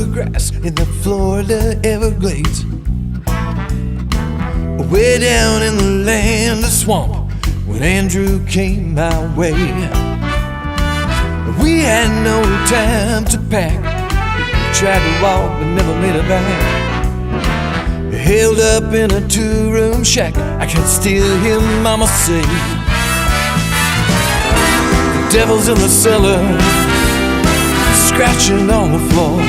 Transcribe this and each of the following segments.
the grass in the Florida Everglades, way down in the land of swamp when Andrew came my way. We had no time to pack, we tried to walk but never made it back. Held up in a 2-room shack, I can still hear mama say, the devil's in the cellar, scratching on the floor.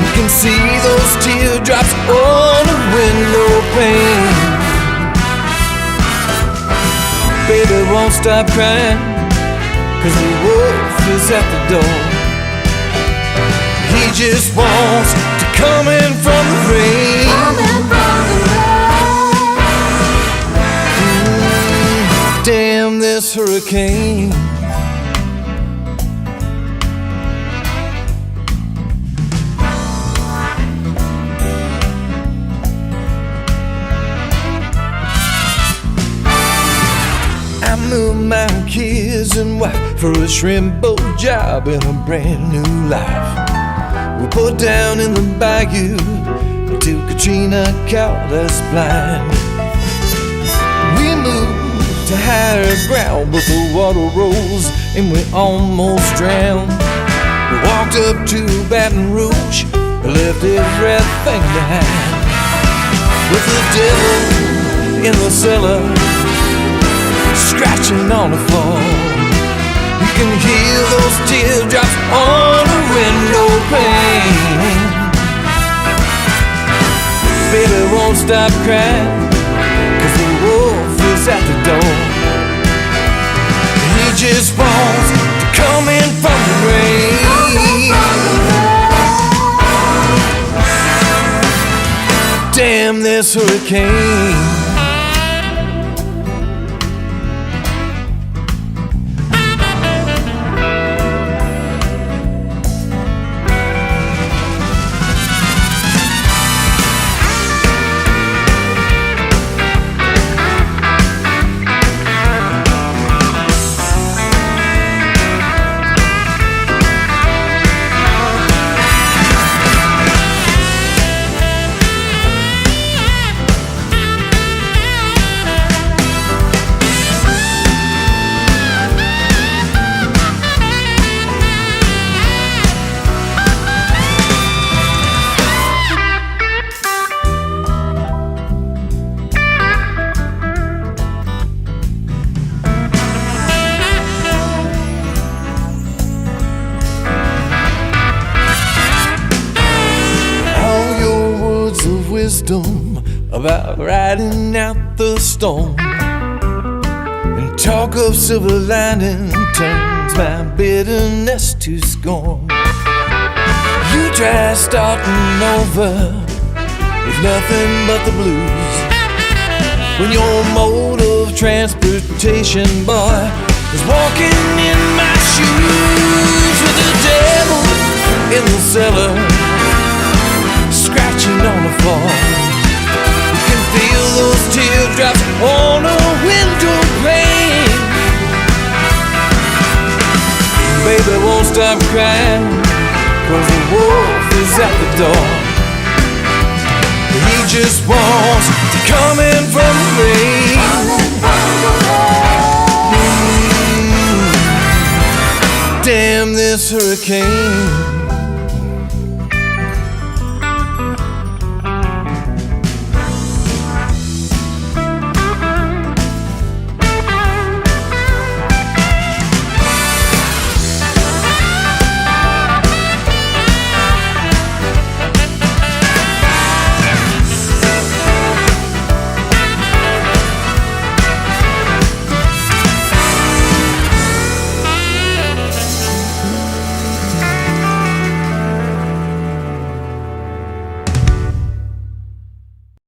You can see those teardrops on the window pane. Baby won't stop crying, 'cause the wolf is at the door. He just wants to come in from the rain. Damn this hurricane. I moved my kids and wife for a shrimp boat job in a brand new life. We put down in the bayou till Katrina caught us blind. We moved to higher ground, but the water rose and we almost drowned. We walked up to Baton Rouge, left everything behind. With the devil in the cellar, scratching on the floor. You can hear those teardrops on the window pane. Baby won't stop crying, 'cause the wolf is at the door. He just wants to come in from the rain. Damn this hurricane. About riding out the storm, and talk of silver lining turns my bitterness to scorn. You try starting over with nothing but the blues, when your mode of transportation, boy, is walking in my shoes. With the devil in the cellar, scratching on the floor. Feel those teardrops on a window pane. Baby won't stop crying, 'cause the wolf is at the door. He just wants to come in from the rain. Damn this hurricane.